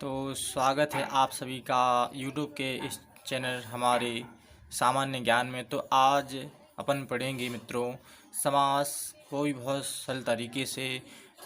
तो स्वागत है आप सभी का यूट्यूब के इस चैनल हमारे सामान्य ज्ञान में। तो आज अपन पढ़ेंगे मित्रों समास को भी बहुत सरल तरीके से।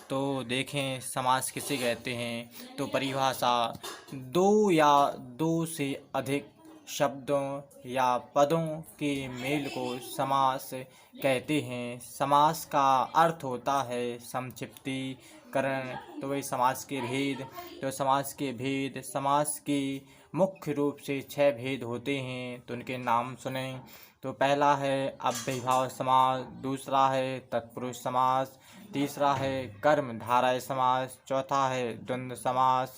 तो देखें समास किसे कहते हैं। तो परिभाषा, दो या दो से अधिक शब्दों या पदों के मेल को समास कहते हैं। समास का अर्थ होता है संक्षिप्तीकरण। तो वही समास के भेद। तो समास के मुख्य रूप से 6 भेद होते हैं। तो उनके नाम सुने। तो पहला है अव्ययीभाव समास, दूसरा है तत्पुरुष समास, तीसरा है कर्मधारय समास, चौथा है द्वंद्व समास,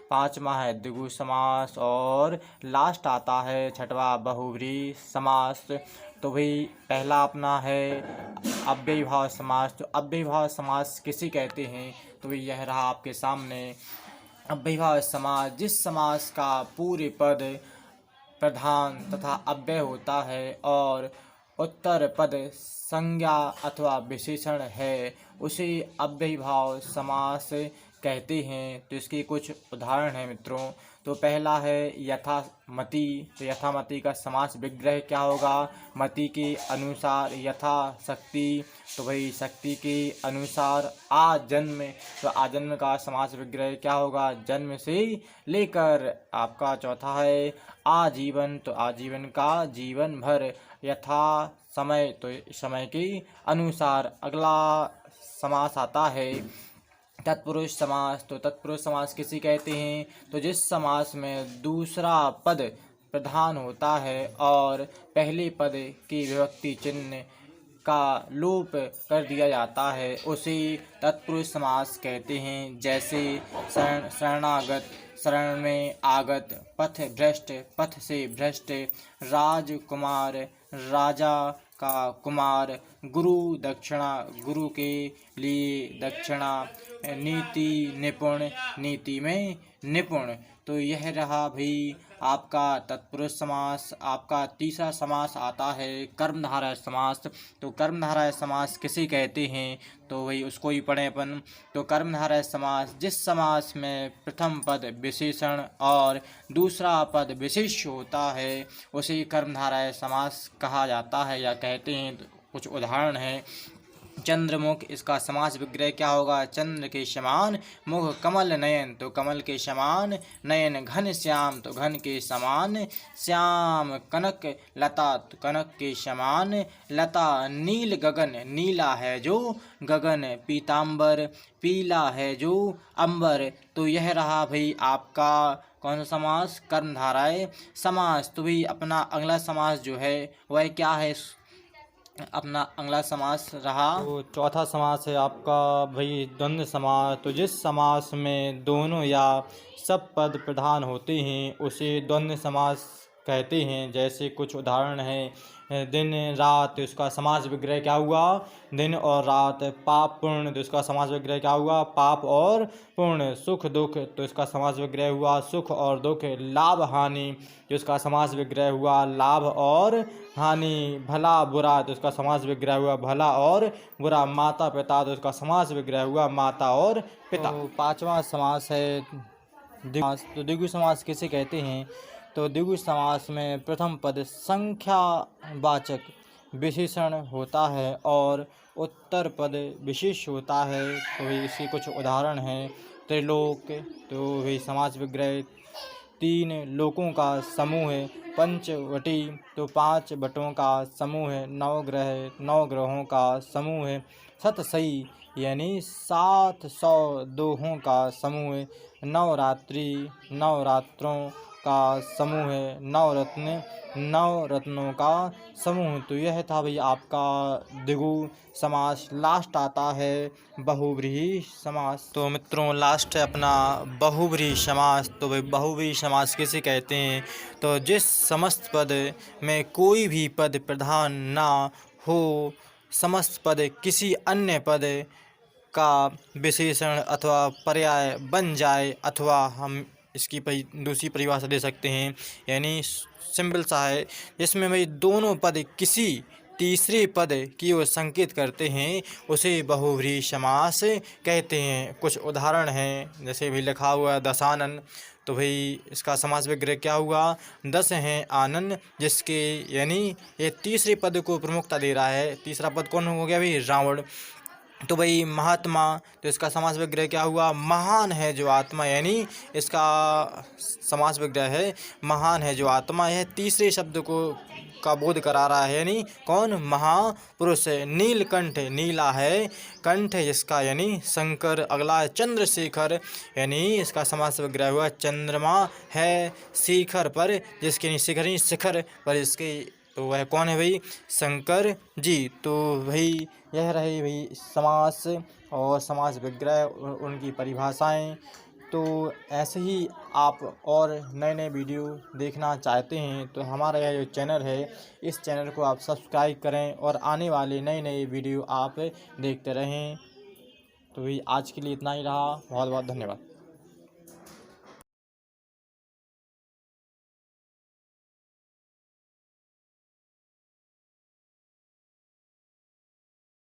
पांचवा है द्विगु समास और लास्ट आता है छठवा बहुव्रीहि समास। तो भाई पहला अपना है अव्ययीभाव समास। तो अव्ययीभाव समास किसे कहते हैं। तो यह रहा आपके सामने अव्ययीभाव समास, जिस समास का पूरे पद प्रधान तथा अव्यय होता है और उत्तर पद संज्ञा अथवा विशेषण है, उसे अव्ययीभाव समास कहते हैं। तो इसके कुछ उदाहरण हैं मित्रों। तो पहला है यथामति। तो यथामति का समास विग्रह क्या होगा। मति के अनुसार, यथा शक्ति। तो भाई शक्ति के अनुसार। आजन्म। तो आजन्म का समास विग्रह क्या होगा। जन्म से लेकर। आपका चौथा है आजीवन। तो आजीवन का जीवन भर। यथा समय। तो समय के अनुसार। अगला समास आता है तत्पुरुष समास। तो तत्पुरुष समास किसे कहते हैं। तो जिस समास में दूसरा पद प्रधान होता है और पहले पद की विभक्ति चिन्ह का लोप कर दिया जाता है, उसे तत्पुरुष समास कहते हैं। जैसे शरणागत, शरण में आगत, पथ भ्रष्ट, पथ से भ्रष्ट, राजकुमार, राजा का कुमार, गुरु दक्षिणा, गुरु के लिए दक्षिणा, नीति निपुण, नीति में निपुण। तो यह रहा भाई आपका तत्पुरुष समास। आपका तीसरा समास आता है कर्मधारय समास। तो कर्मधारय समास किसे कहते हैं। तो वही उसको ही पढ़ें अपन। तो कर्मधारय समास, जिस समास में प्रथम पद विशेषण और दूसरा पद विशेष्य होता है, उसे कर्मधारय समास कहा जाता है या कहते हैं। तो कुछ उदाहरण हैं। चंद्रमुख, इसका समास विग्रह क्या होगा। चंद्र के समान मुख, कमल नयन। तो कमल के समान नयन। घन श्याम। तो घन के समान श्याम। कनक लता। तो कनक के समान लता। नील गगन, नीला है जो गगन। पीताम्बर, पीला है जो अंबर। तो यह रहा भाई आपका कौन सा समास, कर्मधारय समास। तो भाई अपना अगला समास जो है वह क्या है। अपना अगला समास रहा तो चौथा समास है आपका भाई द्वंद्व समास। तो जिस समास में दोनों या सब पद प्रधान होते हैं, उसे द्वंद्व समास कहते हैं। जैसे कुछ उदाहरण हैं। दिन रात। तो इसका समास विग्रह क्या हुआ। दिन और रात। पाप पुण्य। तो इसका समास विग्रह क्या हुआ। पाप और पुण्य। सुख दुख। तो इसका समास विग्रह हुआ सुख और दुख। लाभ हानि। तो इसका समास विग्रह हुआ लाभ और हानि। भला बुरा। तो इसका समास विग्रह हुआ भला और बुरा। माता पिता। तो इसका समास विग्रह हुआ माता और पिता। तो पांचवा समास है द्विगु। तो द्विगु समास किसे कहते हैं। तो द्विगु समास में प्रथम पद संख्यावाचक विशेषण होता है और उत्तर पद विशेष होता है। तो इसके कुछ उदाहरण हैं। त्रिलोक। तो वही समास विग्रह 3 लोकों का समूह है। पंचवटी। तो 5 वटों का समूह है। 9 ग्रह, 9 ग्रहों का समूह है। सतसई यानी 700 दोहों का समूह है। नवरात्रि, 9 रात्रों का समूह है। नवरत्न, 9 रत्नों का समूह। तो यह था भाई आपका द्विगु समास। लास्ट आता है बहुव्रीहि समास। तो मित्रों लास्ट है अपना बहुव्रीहि समास। तो भाई बहुव्रीहि समास किसे कहते हैं। तो जिस समस्त पद में कोई भी पद प्रधान ना हो, समस्त पद किसी अन्य पद का विशेषण अथवा पर्याय बन जाए, अथवा हम इसकी दूसरी परिभाषा दे सकते हैं। यानी सिंपल सा है, इसमें भाई दोनों पद किसी तीसरे पद की ओर संकेत करते हैं उसे बहुव्रीहि समास कहते हैं। कुछ उदाहरण हैं, जैसे भी लिखा हुआ है दशानन, तो भाई इसका समास विग्रह क्या हुआ? 10 हैं आनन, जिसके यानी ये तीसरे पद को प्रमुखता दे रहा है। तीसरा पद कौन हो गया भाई? रावण। तो भाई महात्मा, तो इसका समास विग्रह क्या हुआ? महान है जो आत्मा, यानी इसका समास विग्रह है महान है जो आत्मा। यह तीसरे शब्द को का बोध करा रहा है, यानी कौन? महापुरुष है। नीलकंठ, नीला है कंठ जिसका, यानी शंकर। अगला है चंद्रशेखर, यानी इसका समास विग्रह हुआ चंद्रमा है शिखर पर, जिसके यानी शिखर यानी शिखर पर इसके, तो वह कौन है भाई? शंकर जी। तो भाई यह रहे भाई समास और समास विग्रह उनकी परिभाषाएं। तो ऐसे ही आप और नए नए वीडियो देखना चाहते हैं तो हमारा यह जो चैनल है, इस चैनल को आप सब्सक्राइब करें और आने वाले नए नए वीडियो आप देखते रहें। तो भाई आज के लिए इतना ही रहा। बहुत बहुत धन्यवाद।